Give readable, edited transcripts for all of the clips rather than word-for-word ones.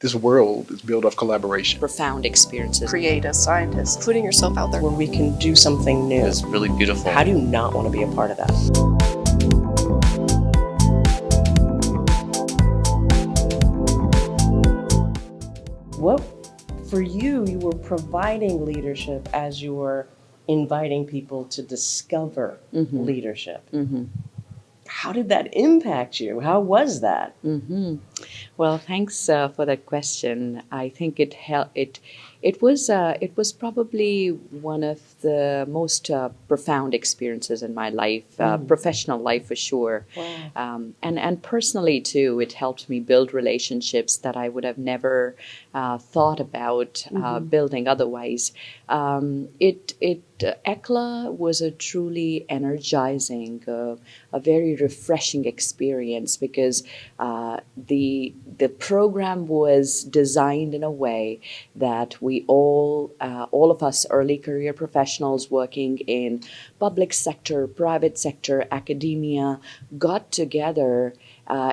This world is built of collaboration. Profound experiences. Create as scientists, putting yourself out there where we can do something new. It's really beautiful. How do you not want to be a part of that? What, for you, you were providing leadership as you were inviting people to discover leadership. How did that impact you? How was that? Well, thanks for that question. I think it was probably one of the most profound experiences in my life, professional life for sure. Wow. And personally too, it helped me build relationships that I would have never thought about building otherwise. ECLA was a truly energizing, a very refreshing experience because the program was designed in a way that we all of us early career professionals working in public sector, private sector, academia, got together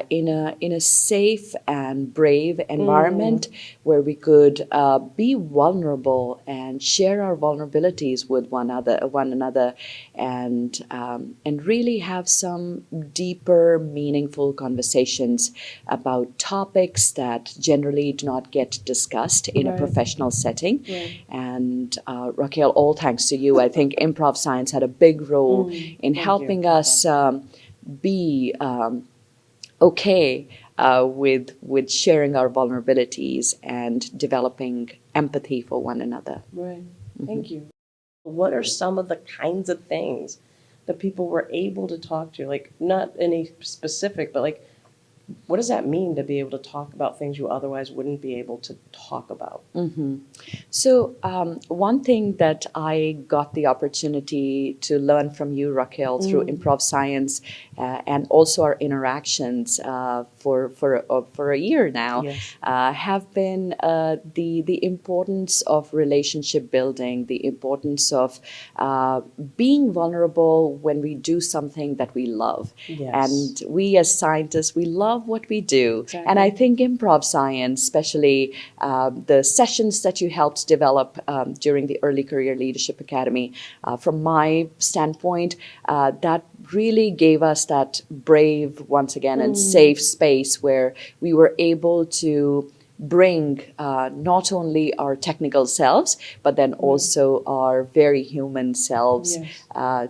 in a safe and brave environment where we could be vulnerable and share our vulnerabilities with one another, and really have some deeper, meaningful conversations about topics that generally do not get discussed in a professional setting. And Raquel, all thanks to you. I think improv science had a big role in helping us be okay with sharing our vulnerabilities and developing empathy for one another. Right. Thank you. What are some of the kinds of things that people were able to talk to? Like, not any specific, but like, what does that mean to be able to talk about things you otherwise wouldn't be able to talk about? So one thing that I got the opportunity to learn from you, Raquel, through improv science and also our interactions for a year now, have been the importance of relationship building, the importance of being vulnerable when we do something that we love. And we as scientists, we love what we do. And I think improv science, especially the sessions that you helped develop during the Early Career Leadership Academy, from my standpoint, that really gave us that brave, once again, and safe space where we were able to bring not only our technical selves, but then also our very human selves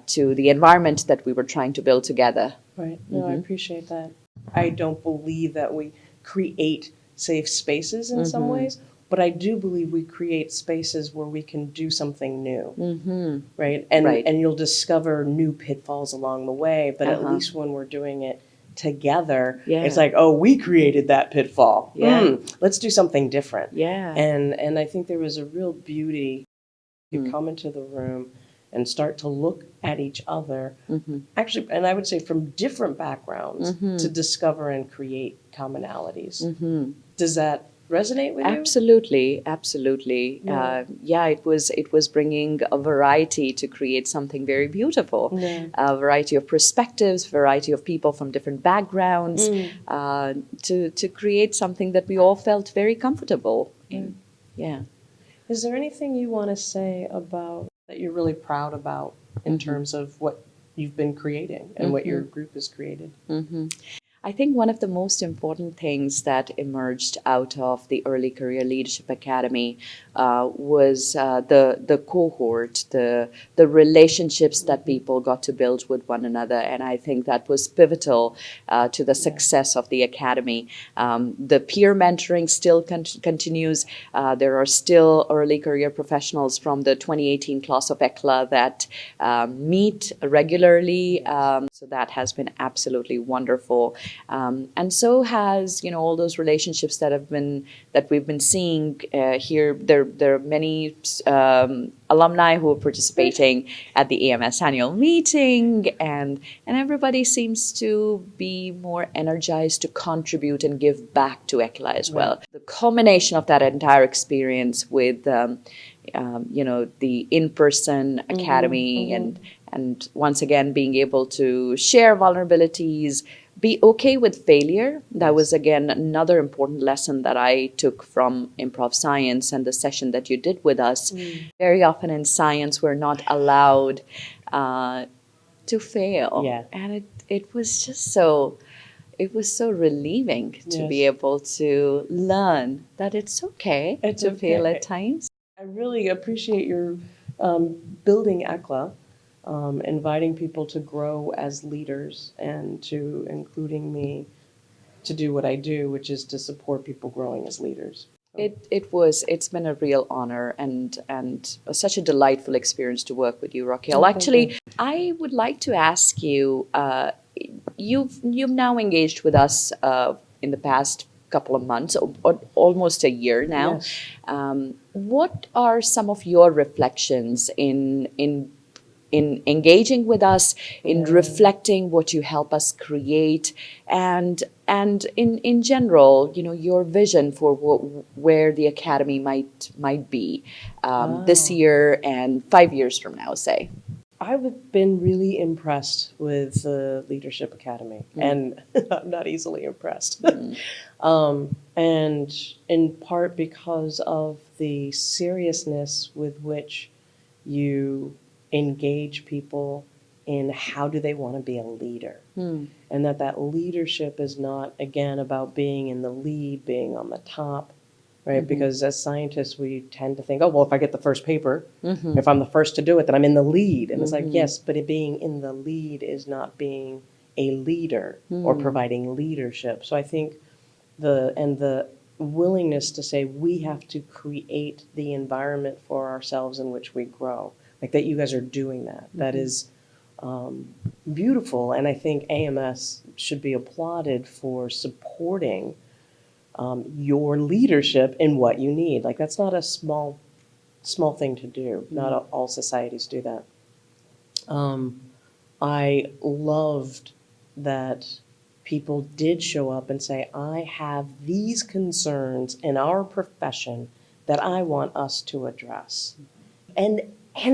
to the environment that we were trying to build together. Right. No, I appreciate that. I don't believe that we create safe spaces in some ways, but I do believe we create spaces where we can do something new, right? And you'll discover new pitfalls along the way, but at least when we're doing it together, it's like, oh, we created that pitfall. Let's do something different. And I think there was a real beauty. You come into the room and start to look at each other, actually, and I would say from different backgrounds, to discover and create commonalities. Does that resonate with you? Absolutely. It was bringing a variety to create something very beautiful. A variety of perspectives, variety of people from different backgrounds, to create something that we all felt very comfortable in. Is there anything you want to say about that you're really proud about in terms of what you've been creating and what your group has created? I think one of the most important things that emerged out of the Early Career Leadership Academy was the cohort, the relationships that people got to build with one another. And I think that was pivotal to the success of the Academy. The peer mentoring still continues. There are still early career professionals from the 2018 class of ECLA that meet regularly. So that has been absolutely wonderful. And so has, all those relationships that we've been seeing here. There are many alumni who are participating at the AMS annual meeting, and everybody seems to be more energized to contribute and give back to ECLA as well. The culmination of that entire experience with the in-person academy and once again being able to share vulnerabilities, be okay with failure. That was, again, another important lesson that I took from improv science and the session that you did with us. Very often in science, we're not allowed to fail. Yeah. And it was just so, it was so relieving to be Yes. able to learn that it's okay It's to fail okay. at times. I really appreciate your building ECLA, inviting people to grow as leaders and to including me to do what I do, which is to support people growing as leaders. It's been a real honor and such a delightful experience to work with you, Raquel. Oh, thank Actually, you. I would like to ask you, you've now engaged with us in the past couple of months, or almost a year now. Yes. What are some of your reflections in engaging with us, in reflecting what you help us create, and in general, your vision for where the academy might be this year and 5 years from now, say? I've been really impressed with the Leadership Academy, and I'm not easily impressed. And in part because of the seriousness with which you engage people in how do they want to be a leader. And that leadership is not, again, about being in the lead, being on the top, right? Because as scientists, we tend to think, oh, well, if I get the first paper, if I'm the first to do it, then I'm in the lead. And it's like, yes, but being in the lead is not being a leader or providing leadership. So I think the willingness to say we have to create the environment for ourselves in which we grow, like that you guys are doing that. That is beautiful. And I think AMS should be applauded for supporting your leadership in what you need. Like that's not a small thing to do. Not all societies do that. I loved that people did show up and say, I have these concerns in our profession that I want us to address. And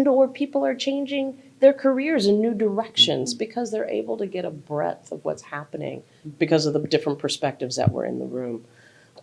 or people are changing their careers in new directions because they're able to get a breadth of what's happening because of the different perspectives that were in the room.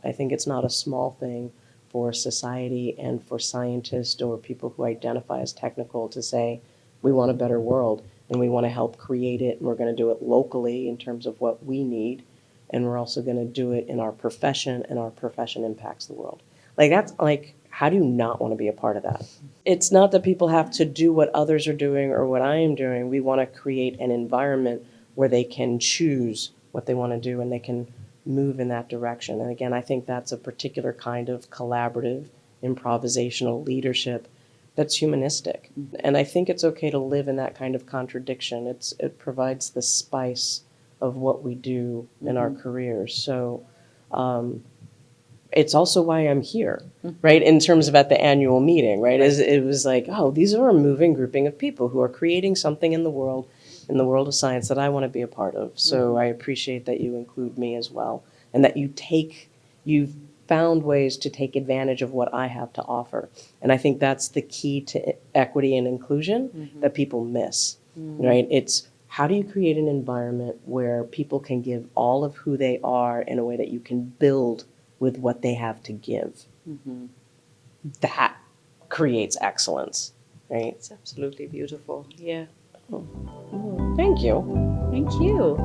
I think it's not a small thing for society and for scientists or people who identify as technical to say, we want a better world and we want to help create it, and we're going to do it locally in terms of what we need, and we're also going to do it in our profession, and our profession impacts the world. Like that's like, how do you not want to be a part of that? It's not that people have to do what others are doing or what I am doing. We want to create an environment where they can choose what they want to do and they can move in that direction. And again, I think that's a particular kind of collaborative, improvisational leadership that's humanistic. And I think it's okay to live in that kind of contradiction. It provides the spice of what we do in our careers. So it's also why I'm here, right? In terms of at the annual meeting, right? It was like, oh, these are a moving grouping of people who are creating something in the world of science that I want to be a part of. So I appreciate that you include me as well, and that you've found ways to take advantage of what I have to offer. And I think that's the key to equity and inclusion that people miss, right? It's how do you create an environment where people can give all of who they are in a way that you can build with what they have to give. That creates excellence, right? It's absolutely beautiful. Yeah. Thank you. Thank you.